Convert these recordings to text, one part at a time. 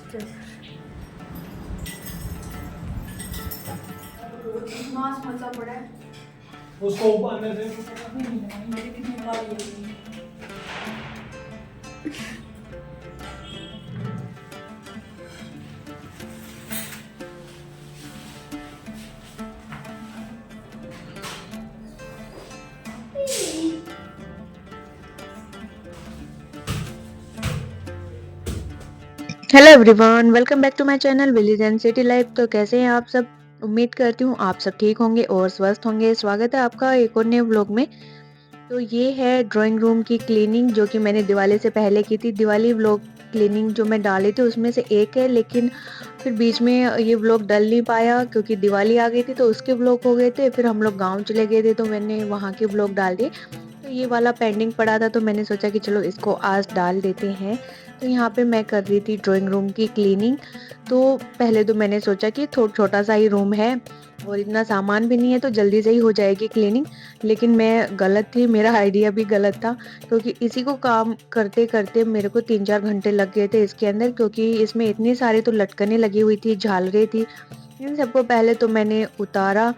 मांस मचा पड़ा है उसको ऊपर अंदर से अभी नहीं बनाई मेरी कितनी काली हो गई। Hello everyone, welcome back to my channel village and city life. तो कैसे हैं आप सब? उम्मीद करती हूँ आप सब ठीक होंगे और स्वस्थ होंगे। स्वागत है आपका एक और नए व्लॉग में। तो ये है ड्राइंग रूम की क्लीनिंग जो कि मैंने दिवाली से पहले की थी। दिवाली व्लॉग क्लीनिंग जो मैं डाली थी उसमें से एक है, लेकिन फिर बीच में ये व्लॉग डल नहीं पाया क्योंकि दिवाली आ गई थी तो उसके व्लॉग हो गए थे। फिर हम लोग गाँव चले गए थे तो मैंने वहाँ के व्लॉग डाल दिए। तो ये वाला पेंडिंग पड़ा था तो मैंने सोचा कि चलो इसको आज डाल देते हैं। तो यहाँ पे मैं कर रही थी ड्राइंग रूम की क्लीनिंग। तो पहले तो मैंने सोचा कि छोटा सा ही रूम है और इतना सामान भी नहीं है तो जल्दी से ही हो जाएगी क्लीनिंग, लेकिन मैं गलत थी, मेरा आइडिया भी गलत था। क्योंकि इसी को काम करते करते मेरे को 3-4 घंटे लग गए थे इसके अंदर, क्योंकि इसमें इतनी सारी तो लटकनें लगी हुई थी, झालरें थी। इन सबको पहले तो मैंने उतारा,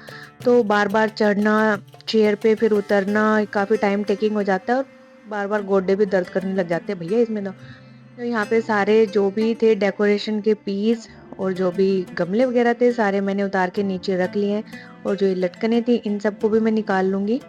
तो बार बार चढ़ना चेयर पे फिर उतरना काफ़ी टाइम टेकिंग हो जाता है और बार बार गोडे भी दर्द करने लग जाते हैं भैया इसमें तो यहाँ पे सारे जो भी थे डेकोरेशन के पीस और जो भी गमले वगैरह थे सारे मैंने उतार के नीचे रख लिए हैं। और जो ये लटकने थी इन सबको भी मैं निकाल लूंगी।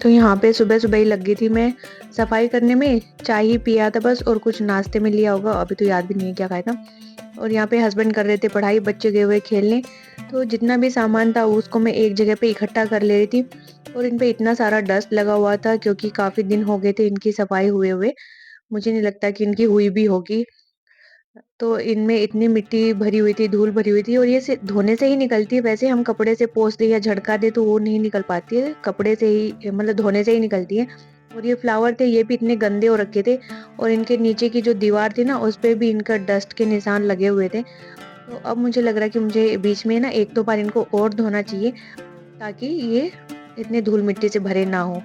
तो यहाँ पे सुबह सुबह ही लग गई थी मैं सफाई करने में। चाय ही पिया था बस और कुछ नाश्ते में लिया होगा, अभी तो याद भी नहीं है क्या खाया था। और यहाँ पे हस्बैंड कर रहे थे पढ़ाई, बच्चे गए हुए खेलने। तो जितना भी सामान था उसको मैं एक जगह पे इकट्ठा कर ले रही थी। और इन पे इतना सारा डस्ट लगा हुआ था क्योंकि काफी दिन हो गए थे इनकी सफाई हुए हुए। मुझे नहीं लगता कि इनकी हुई भी होगी। तो इनमें इतनी मिट्टी भरी हुई थी, धूल भरी हुई थी और ये धोने से ही निकलती है। वैसे हम कपड़े से पोंछ दे या झड़का दे तो वो नहीं निकल पाती है, कपड़े से ही मतलब धोने से ही निकलती है। और ये फ्लावर थे ये भी इतने गंदे हो रखे थे और इनके नीचे की जो दीवार थी ना उस पे भी इनका डस्ट के निशान लगे हुए थे। तो अब मुझे लग रहा है कि मुझे बीच में ना 1-2 बार इनको और धोना चाहिए ताकि ये इतने धूल मिट्टी से भरे ना हो।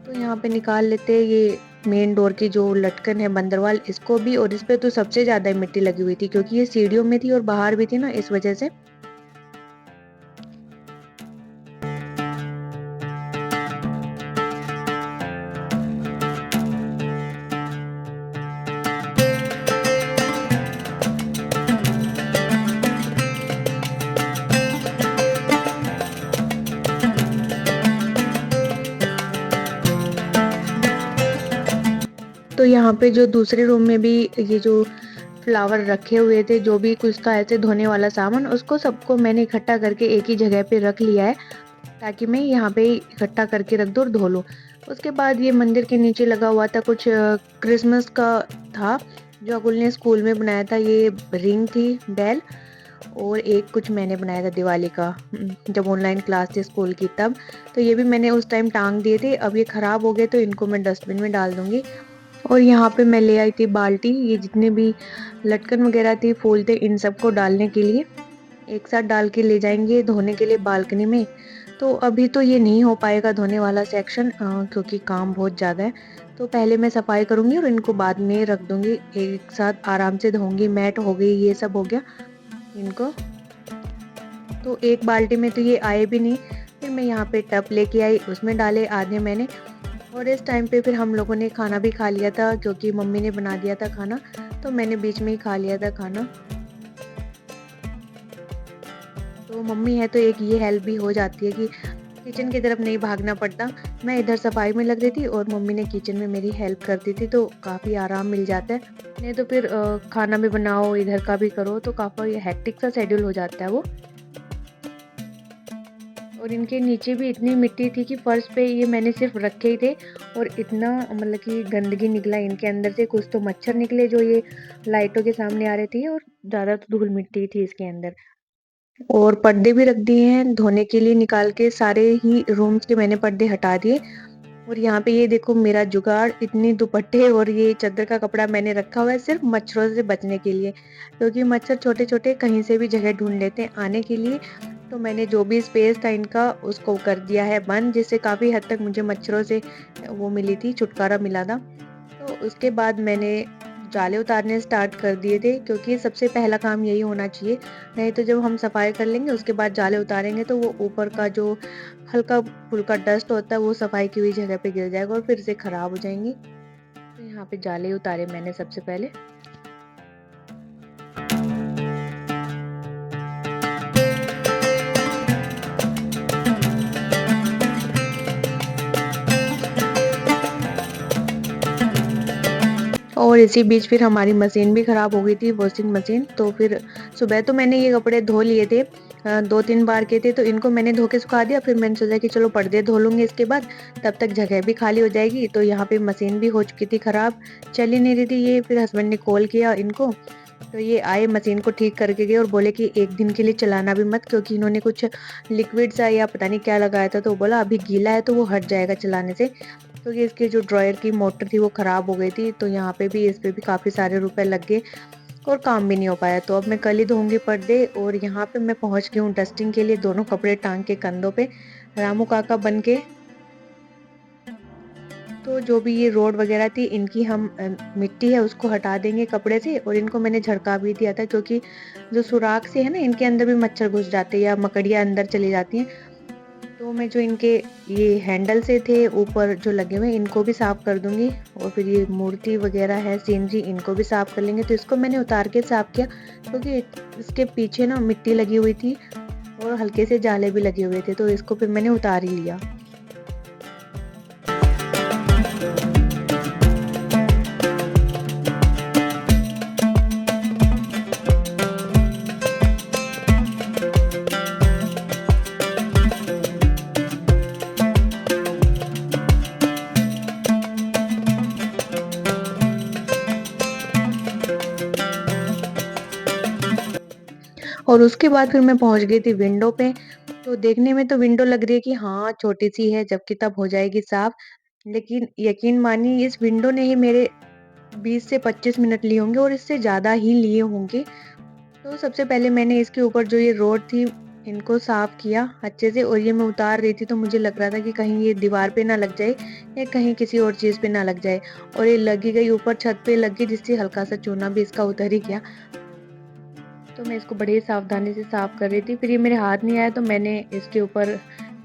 तो यहाँ पे निकाल लेते हैं ये मेन डोर की जो लटकन है बंदरवाल, इसको भी। और इस पे तो सबसे ज्यादा मिट्टी लगी हुई थी क्योंकि ये सीढ़ियों में थी और बाहर भी थी ना, इस वजह से। तो यहाँ पे जो दूसरे रूम में भी ये जो फ्लावर रखे हुए थे, जो भी कुछ था ऐसे धोने वाला सामान, उसको सबको मैंने इकट्ठा करके एक ही जगह पे रख लिया है ताकि मैं यहाँ पे इकट्ठा करके रख दूँ और धो लूँ। उसके बाद ये मंदिर के नीचे लगा हुआ था कुछ क्रिसमस का था जो अकुल ने स्कूल में बनाया था। ये रिंग थी बेल और एक कुछ मैंने बनाया था दिवाली का, जब ऑनलाइन क्लास थी स्कूल की तब। तो ये भी मैंने उस टाइम टांग दिए थे। अब ये खराब हो गए तो इनको मैं डस्टबिन में डाल दूंगी। और यहाँ पे मैं ले आई थी बाल्टी, ये जितने भी लटकन वगैरह थी फूल थे इन सबको डालने के लिए एक साथ डाल के ले जाएंगे धोने के लिए बालकनी में। तो अभी तो ये नहीं हो पाएगा धोने वाला सेक्शन क्योंकि काम बहुत ज़्यादा है। तो पहले मैं सफाई करूंगी और इनको बाद में रख दूंगी, एक साथ आराम से धोऊंगी। मैट हो गई, ये सब हो गया इनको। तो एक बाल्टी में तो ये आए भी नहीं, फिर मैं यहाँ पे टब लेके आई, उसमें डाले आधे मैंने। और इस टाइम पे फिर हम लोगों ने खाना भी खा लिया था क्योंकि मम्मी ने बना दिया था खाना, तो मैंने बीच में ही खा लिया था खाना। तो मम्मी है तो एक ये हेल्प भी हो जाती है कि किचन की तरफ नहीं भागना पड़ता। मैं इधर सफाई में लग रही थी और मम्मी ने किचन में मेरी हेल्प कर दी थी, तो काफ़ी आराम मिल जाता है। नहीं तो फिर खाना भी बनाओ इधर का भी करो तो काफ़ी हेक्टिक सा शेड्यूल हो जाता है वो। और इनके नीचे भी इतनी मिट्टी थी कि फर्श पे ये मैंने सिर्फ रखे ही थे और इतना मतलब कि गंदगी निकला इनके अंदर से। कुछ तो मच्छर निकले जो ये लाइटों के सामने आ रहे थे और ज़्यादा तो धूल मिट्टी थी इसके अंदर। और पर्दे भी रख दिए हैं धोने के लिए निकाल के, सारे ही रूम्स के मैंने पर्दे हटा दिए। और यहाँ पे ये देखो मेरा जुगाड़, इतनी दुपट्टे और ये चादर का कपड़ा मैंने रखा हुआ है सिर्फ मच्छरों से बचने के लिए, क्योंकि मच्छर छोटे छोटे कहीं से भी जगह ढूंढ लेते हैं आने के लिए। तो मैंने जो भी स्पेस था इनका उसको कर दिया है बंद, जिससे काफ़ी हद तक मुझे मच्छरों से वो मिली थी, छुटकारा मिला था। तो उसके बाद मैंने जाले उतारने स्टार्ट कर दिए थे, क्योंकि सबसे पहला काम यही होना चाहिए। नहीं तो जब हम सफाई कर लेंगे उसके बाद जाले उतारेंगे तो वो ऊपर का जो हल्का फुल्का डस्ट होता है वो सफाई की हुई जगह पे गिर जाएगा और फिर से खराब हो जाएंगी। तो यहाँ पे जाले उतारे मैंने सबसे पहले। और इसी बीच फिर हमारी मशीन भी ख़राब हो गई थी, वॉशिंग मशीन। तो फिर सुबह तो मैंने ये कपड़े धो लिए थे, 2-3 बार के थे, तो इनको मैंने धो के सुखा दिया। फिर मैंने सोचा कि चलो पर्दे धो लूँगी इसके बाद, तब तक जगह भी खाली हो जाएगी। तो यहाँ पे मशीन भी हो चुकी थी ख़राब, चल ही नहीं रही थी ये। फिर हस्बैंड ने कॉल किया इनको, तो ये आए मशीन को ठीक करके गए और बोले कि एक दिन के लिए चलाना भी मत, क्योंकि इन्होंने कुछ लिक्विड सा या पता नहीं क्या लगाया था। तो बोला अभी गीला है तो वो हट जाएगा चलाने से, क्योंकि इसकी जो ड्रॉयर की मोटर थी वो ख़राब हो गई थी। तो यहाँ पे भी इस पे भी काफ़ी सारे रुपए लग गए और काम भी नहीं हो पाया। तो अब मैं कल ही धोऊंगी पर्दे। और यहाँ पे मैं पहुँच गई हूँ डस्टिंग के लिए, दोनों कपड़े टांग के कंधों पे रामू काका बन के। तो जो भी ये रोड वगैरह थी इनकी हम मिट्टी है उसको हटा देंगे कपड़े से। और इनको मैंने झड़का भी दिया था, क्योंकि जो सुराख से है ना इनके अंदर भी मच्छर घुस जाते हैं या मकड़ियाँ अंदर चली जाती हैं। तो मैं जो इनके ये हैंडल से थे ऊपर जो लगे हुए इनको भी साफ़ कर दूंगी। और फिर ये मूर्ति वगैरह है सीनरी, इनको भी साफ़ कर लेंगे। तो इसको मैंने उतार के साफ़ किया, क्योंकि इसके पीछे ना मिट्टी लगी हुई थी और हल्के से जाले भी लगे हुए थे, तो इसको फिर मैंने उतार ही लिया। और उसके बाद फिर मैं पहुंच गई थी विंडो पे। तो देखने में तो विंडो लग रही है कि हाँ छोटी सी है, जबकि तब हो जाएगी साफ। लेकिन यकीन मानिए इस विंडो ने ही मेरे 20 से 25 मिनट लिए होंगे और इससे ज़्यादा ही लिए होंगे। तो सबसे पहले मैंने इसके ऊपर जो ये रोड थी इनको साफ किया अच्छे से। और ये मैं उतार रही थी तो मुझे लग रहा था कि कहीं ये दीवार पे ना लग जाए या कहीं किसी और चीज़ पे ना लग जाए। और ये लगी गई ऊपर छत पे लग गई, जिससे हल्का सा चूना भी इसका उतर ही गया। तो मैं इसको बड़ी सावधानी से साफ़ कर रही थी। फिर ये मेरे हाथ नहीं आया तो मैंने इसके ऊपर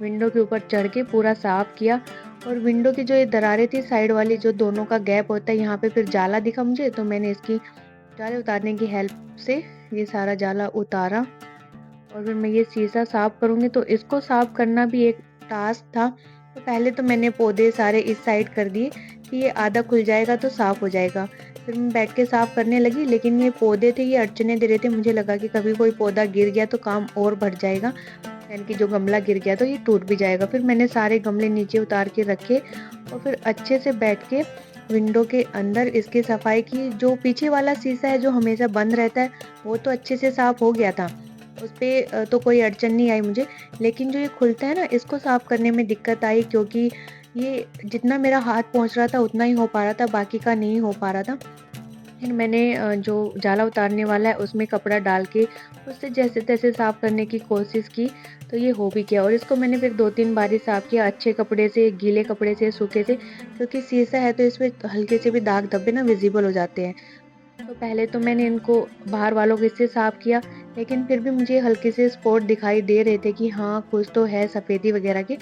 विंडो के ऊपर चढ़ के पूरा साफ़ किया। और विंडो की जो ये दरारें थी साइड वाली, जो दोनों का गैप होता है, यहाँ पे फिर जाला दिखा मुझे। तो मैंने इसकी जाले उतारने की हेल्प से ये सारा जाला उतारा। और फिर मैं ये शीशा साफ़ करूँगी, तो इसको साफ़ करना भी एक टास्क था। तो पहले तो मैंने पौधे सारे इस साइड कर दिए कि ये आधा खुल जाएगा तो साफ़ हो जाएगा। फिर मैं बैठ के साफ़ करने लगी, लेकिन ये पौधे थे ये अड़चने दे रहे थे। मुझे लगा कि कभी कोई पौधा गिर गया तो काम और बढ़ जाएगा, यानी कि जो गमला गिर गया तो ये टूट भी जाएगा। फिर मैंने सारे गमले नीचे उतार के रखे और फिर अच्छे से बैठ के विंडो के अंदर इसकी सफाई की। जो पीछे वाला शीशा है जो हमेशा बंद रहता है वो तो अच्छे से साफ़ हो गया था, उस पर तो कोई अड़चन नहीं आई मुझे। लेकिन जो ये खुलता है ना, इसको साफ़ करने में दिक्कत आई, क्योंकि ये जितना मेरा हाथ पहुंच रहा था उतना ही हो पा रहा था, बाकी का नहीं हो पा रहा था। फिर मैंने जो जाला उतारने वाला है उसमें कपड़ा डाल के उससे जैसे तैसे साफ़ करने की कोशिश की, तो ये हो भी गया। और इसको मैंने फिर 2-3 बारी साफ़ किया, अच्छे कपड़े से, गीले कपड़े से, सूखे से, क्योंकि शीशा है तो इसमें हल्के से भी दाग धब्बे ना विजिबल हो जाते हैं। तो पहले तो मैंने इनको बाहर वालों के से साफ़ किया, लेकिन फिर भी मुझे हल्के से स्पॉट दिखाई दे रहे थे कि हाँ कुछ तो है सफ़ेदी वगैरह के।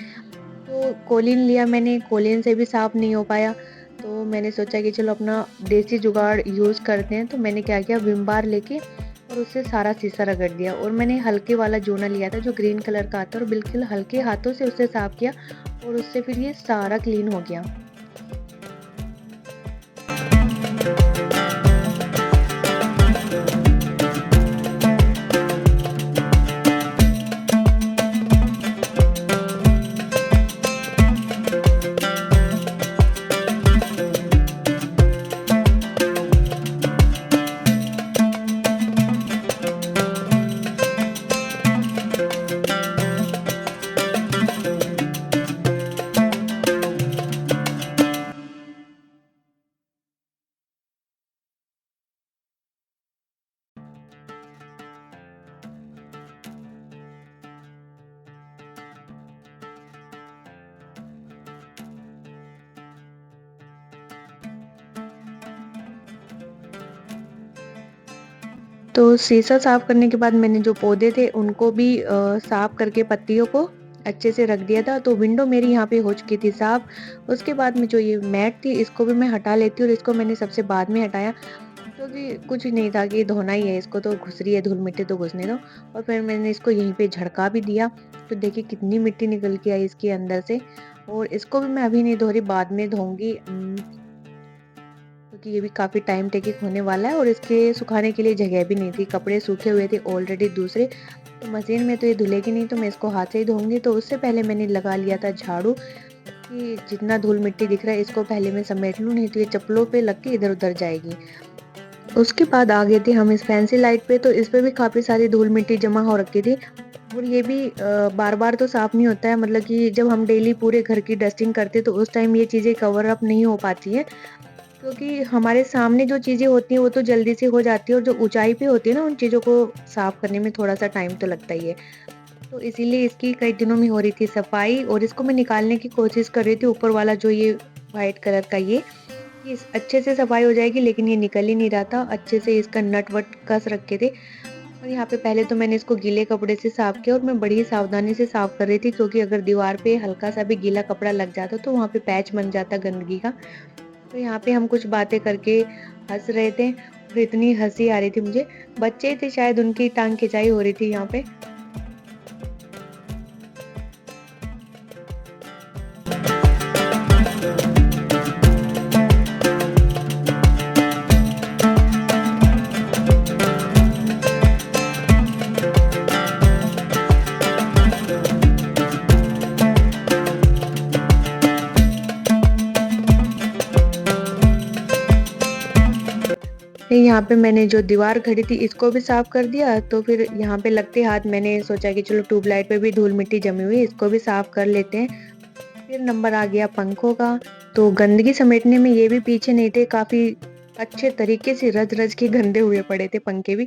तो कोलिन लिया मैंने, कोलिन से भी साफ़ नहीं हो पाया। तो मैंने सोचा कि चलो अपना देसी जुगाड़ यूज़ करते हैं। तो मैंने क्या किया, विम बार लेके और उससे सारा शीशा रगड़ दिया। और मैंने हल्के वाला जूना लिया था जो ग्रीन कलर का आता है, और बिल्कुल हल्के हाथों से उससे साफ़ किया और उससे फिर ये सारा क्लीन हो गया। तो शीशा साफ करने के बाद मैंने जो पौधे थे उनको भी साफ करके पत्तियों को अच्छे से रख दिया था। तो विंडो मेरी यहाँ पे हो चुकी थी साफ। उसके बाद में जो ये मैट थी इसको भी मैं हटा लेती हूँ, और इसको मैंने सबसे बाद में हटाया क्योंकि कुछ नहीं था कि धोना ही है इसको, तो घुस रही है धूल मिट्टी तो घुसने दो। और फिर मैंने इसको यहीं पे झड़का भी दिया। तो देखिए कितनी मिट्टी निकल के आई इसके अंदर से। और इसको भी मैं अभी नहीं धो रही, बाद में धोऊंगी, क्योंकि ये भी काफ़ी टाइम टेकिंग होने वाला है और इसके सुखाने के लिए जगह भी नहीं थी। कपड़े सूखे हुए थे ऑलरेडी दूसरे, तो मशीन में तो ये धुलेगी नहीं, तो मैं इसको हाथ से ही धोऊंगी। तो उससे पहले मैंने लगा लिया था झाड़ू कि जितना धूल मिट्टी दिख रहा है इसको पहले मैं समेट लूँ, नहीं तो ये चप्पलों पे लग के इधर उधर जाएगी। उसके बाद आ गए थे हम इस फैंसी लाइट पे। तो इस पे भी काफ़ी सारी धूल मिट्टी जमा हो रखी थी, और ये भी बार बार तो साफ नहीं होता है। मतलब कि जब हम डेली पूरे घर की डस्टिंग करते हैं तो उस टाइम ये चीज़ें कवर अप नहीं हो पाती है, क्योंकि हमारे सामने जो चीज़ें होती हैं वो तो जल्दी से हो जाती है, और जो ऊंचाई पे होती है ना उन चीज़ों को साफ करने में थोड़ा सा टाइम तो लगता ही है। तो इसीलिए इसकी कई दिनों में हो रही थी सफाई, और इसको मैं निकालने की कोशिश कर रही थी, ऊपर वाला जो ये वाइट कलर का ये अच्छे से सफाई हो जाएगी, लेकिन ये निकल ही नहीं रहा था अच्छे से। इसका नट वट कस रखे थे, और यहाँ पे पहले तो मैंने इसको गीले कपड़े से साफ किया, और मैं बड़ी ही सावधानी से साफ कर रही थी, क्योंकि अगर दीवार पे हल्का सा भी गीला कपड़ा लग जाता तो वहाँ पे पैच बन जाता गंदगी का। तो यहाँ पे हम कुछ बातें करके हंस रहे थे, और इतनी हंसी आ रही थी मुझे। बच्चे थे शायद, उनकी टांग खिंचाई हो रही थी यहाँ पे। फिर यहाँ पे मैंने जो दीवार खड़ी थी इसको भी साफ कर दिया। तो फिर यहाँ पे लगते हाथ मैंने सोचा कि चलो ट्यूबलाइट पे भी धूल मिट्टी जमी हुई है, इसको भी साफ कर लेते हैं। फिर नंबर आ गया पंखों का। तो गंदगी समेटने में ये भी पीछे नहीं थे, काफी अच्छे तरीके से रज रज के गंदे हुए पड़े थे पंखे भी।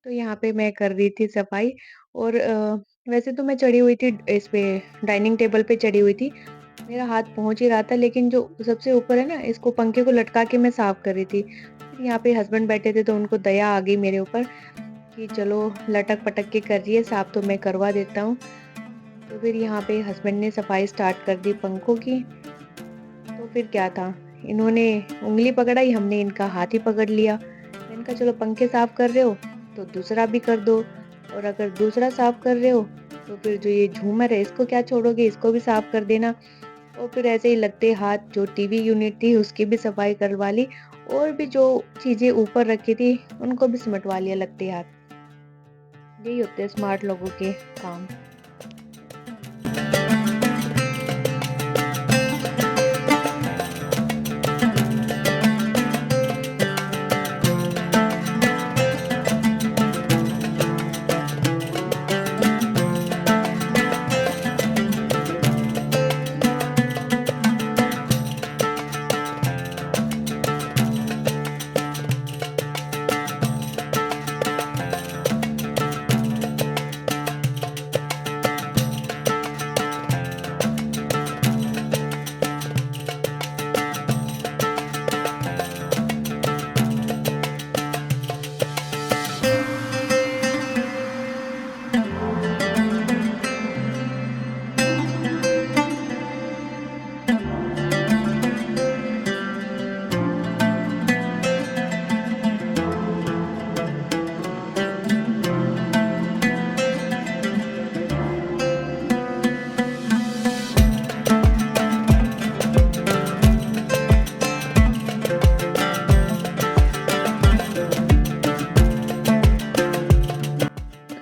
तो यहाँ पे मैं कर रही थी सफाई, और वैसे तो मैं चढ़ी हुई थी इस पे, डाइनिंग टेबल पे चढ़ी हुई थी। मेरा हाथ पहुंच ही रहा था, लेकिन जो सबसे ऊपर है ना, इसको पंखे को लटका के मैं साफ कर रही थी। फिर यहाँ पे हस्बैंड बैठे थे तो उनको दया आ गई मेरे ऊपर कि चलो लटक पटक के कर रही है साफ, तो मैं करवा देता हूँ। तो फिर यहाँ पे हस्बैंड ने सफाई स्टार्ट कर दी पंखों की। तो फिर क्या था, इन्होंने उंगली पकड़ाई, हमने इनका हाथ ही पकड़ लिया। मैंने कहा चलो पंखे साफ कर रहे हो तो दूसरा भी कर दो, और अगर दूसरा साफ कर रहे हो तो फिर जो ये झूमर है इसको क्या छोड़ोगे, इसको भी साफ कर देना। और फिर ऐसे ही लगते हाथ जो टीवी यूनिट थी उसकी भी सफाई करवा ली, और भी जो चीजें ऊपर रखी थी उनको भी सिमटवा लिया लगते हाथ। यही होते हैं स्मार्ट लोगों के काम।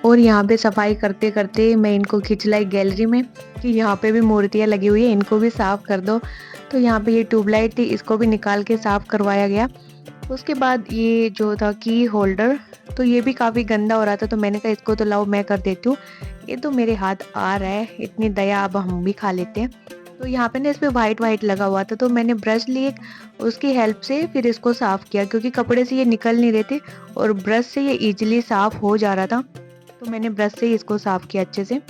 और यहाँ पे सफाई करते करते मैं इनको खींच लाई गैलरी में कि यहाँ पे भी मूर्तियाँ लगी हुई है, इनको भी साफ कर दो। तो यहाँ पे ये ट्यूबलाइट थी, इसको भी निकाल के साफ करवाया गया। उसके बाद ये जो था की होल्डर, तो ये भी काफ़ी गंदा हो रहा था, तो मैंने कहा इसको तो लाओ मैं कर देती हूँ, ये तो मेरे हाथ आ रहा है, इतनी दया अब हम भी खा लेते हैं। तो यहाँ पे ना इस पे वाइट वाइट लगा हुआ था, तो मैंने ब्रश लिए, उसकी हेल्प से फिर इसको साफ किया, क्योंकि कपड़े से ये निकल नहीं रहे थे और ब्रश से ये इजीली साफ हो जा रहा था। तो मैंने ब्रश से ही इसको साफ किया अच्छे से।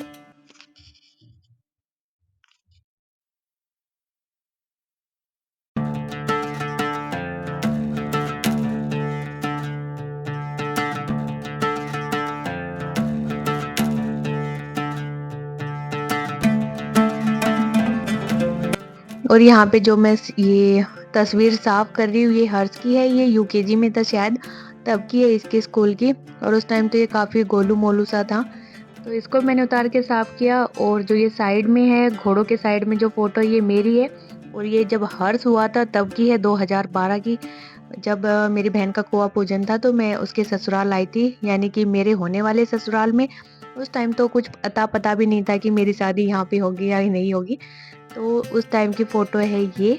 और यहाँ पे जो मैं ये तस्वीर साफ कर रही हूँ ये हर्ष की है, ये यूकेजी में था शायद, तब की है इसके स्कूल की। और उस टाइम तो ये काफ़ी गोलू मोलू सा था, तो इसको मैंने उतार के साफ किया। और जो ये साइड में है घोड़ों के साइड में जो फोटो ये मेरी है, और ये जब हर्ष हुआ था तब की है, 2012 की, जब मेरी बहन का कुआं पूजन था तो मैं उसके ससुराल आई थी, यानी कि मेरे होने वाले ससुराल में। उस टाइम तो कुछ अता पता भी नहीं था कि मेरी शादी यहाँ पे होगी या नहीं होगी, तो उस टाइम की फ़ोटो है ये।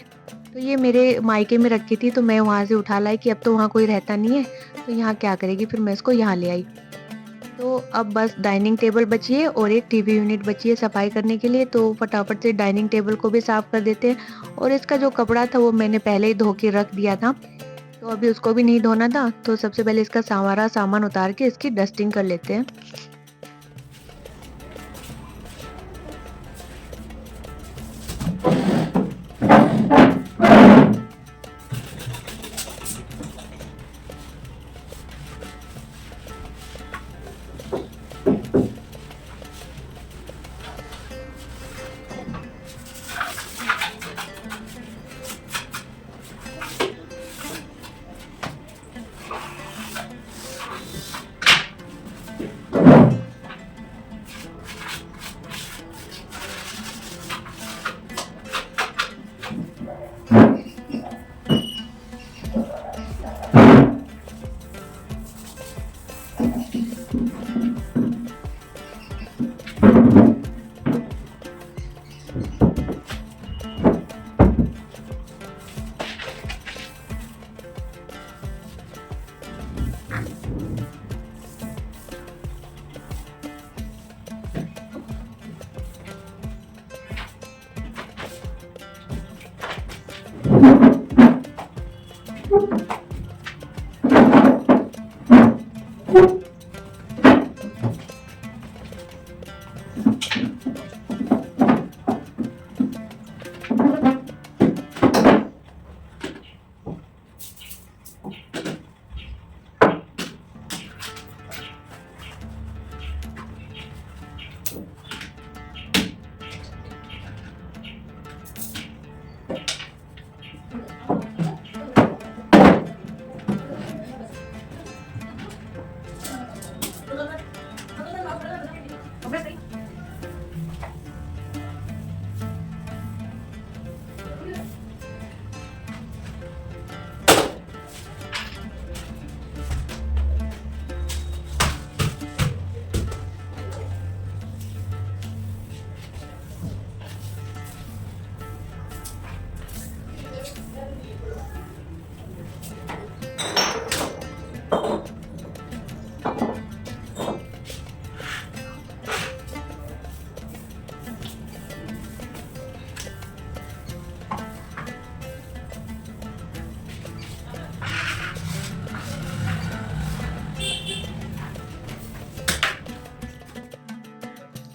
तो ये मेरे मायके में रखी थी, तो मैं वहाँ से उठा लाई कि अब तो वहाँ कोई रहता नहीं है, तो यहाँ क्या करेगी, फिर मैं इसको यहाँ ले आई। तो अब बस डाइनिंग टेबल बची है और एक टीवी यूनिट बची है सफाई करने के लिए, तो फटाफट से डाइनिंग टेबल को भी साफ़ कर देते हैं। और इसका जो कपड़ा था वो मैंने पहले ही धो के रख दिया था, तो अभी उसको भी नहीं धोना था, तो सबसे पहले इसका सारा सामान उतार के इसकी डस्टिंग कर लेते हैं।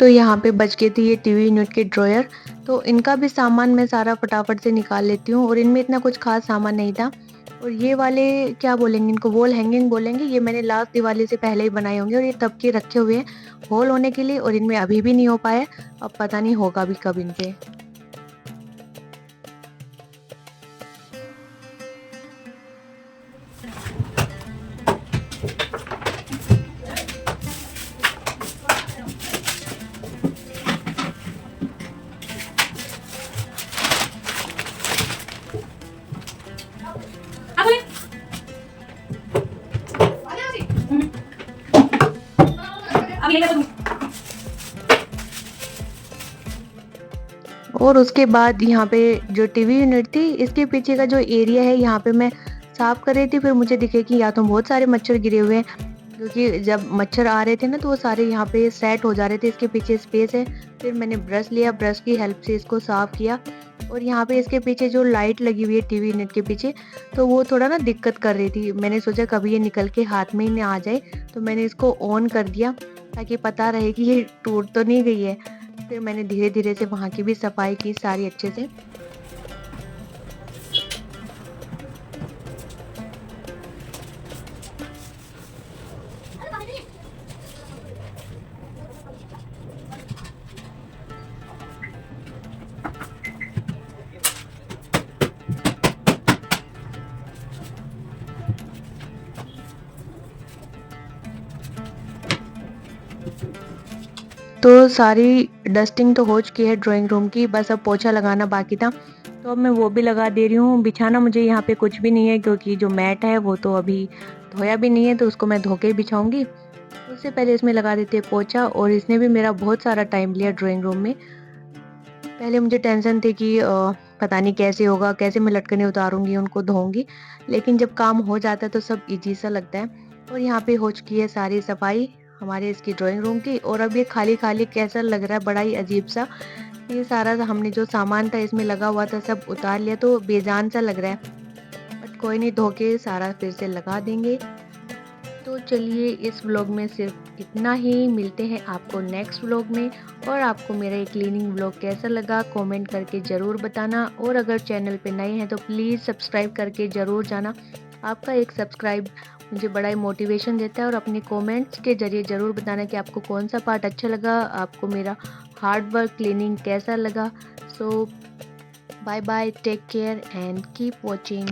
तो यहाँ पे बच गई थी ये टीवी यूनिट के ड्रॉयर, तो इनका भी सामान मैं सारा फटाफट से निकाल लेती हूँ, और इनमें इतना कुछ खास सामान नहीं था। और ये वाले क्या बोलेंगे, इनको वॉल हैंगिंग बोलेंगे, ये मैंने लास्ट दिवाली से पहले ही बनाए होंगे, और ये तब के रखे हुए हैं होल होने के लिए, और इनमें अभी भी नहीं हो पाया, अब पता नहीं होगा भी कब इन पे। और उसके बाद यहाँ पे जो टीवी यूनिट थी इसके पीछे का जो एरिया है यहाँ पे मैं साफ कर रही थी, फिर मुझे दिखे कि या तो बहुत सारे मच्छर गिरे हुए हैं, क्योंकि जब मच्छर आ रहे थे ना तो वो सारे यहाँ पे सेट हो जा रहे थे, इसके पीछे स्पेस है। फिर मैंने ब्रश लिया, ब्रश की हेल्प से इसको साफ किया। और यहाँ पे इसके पीछे जो लाइट लगी हुई है टीवी यूनिट के पीछे, तो वो थोड़ा ना दिक्कत कर रही थी, मैंने सोचा कभी ये निकल के हाथ में ही ना आ जाए, तो मैंने इसको ऑन कर दिया ताकि पता रहे कि ये टूट तो नहीं गई है। फिर मैंने धीरे धीरे से वहाँ की भी सफाई की सारी अच्छे से। तो सारी डस्टिंग तो हो चुकी है ड्राइंग रूम की, बस अब पोछा लगाना बाकी था, तो अब मैं वो भी लगा दे रही हूँ। बिछाना मुझे यहाँ पे कुछ भी नहीं है, क्योंकि जो मैट है वो तो अभी धोया भी नहीं है, तो उसको मैं धो के ही बिछाऊंगी। उससे पहले इसमें लगा देते हैं पोछा। और इसने भी मेरा बहुत सारा टाइम लिया ड्राइंग रूम में। पहले मुझे टेंशन थी कि पता नहीं कैसे होगा, कैसे मैं लटकने उतारूंगी, उनको धोऊंगी, लेकिन जब काम हो जाता है तो सब इजी सा लगता है। और यहाँ पे हो चुकी है सारी सफाई हमारे इसकी ड्राइंग रूम की। और अब ये खाली खाली कैसा लग रहा है, बड़ा ही अजीब सा। ये सारा हमने जो सामान था इसमें लगा हुआ था सब उतार लिया, तो बेजान सा लग रहा है, बट कोई नहीं, धो के सारा फिर से लगा देंगे। तो चलिए इस व्लॉग में सिर्फ इतना ही, मिलते हैं आपको नेक्स्ट व्लॉग में। और आपको मेरा ये क्लीनिंग व्लॉग कैसा लगा कमेंट करके ज़रूर बताना। और अगर चैनल पे नए हैं तो प्लीज़ सब्सक्राइब करके ज़रूर जाना। आपका एक सब्सक्राइब मुझे बड़ा ही मोटिवेशन देता है। और अपने कमेंट्स के ज़रिए ज़रूर बताना कि आपको कौन सा पार्ट अच्छा लगा, आपको मेरा हार्ड वर्क क्लीनिंग कैसा लगा। So bye bye, take care and keep watching.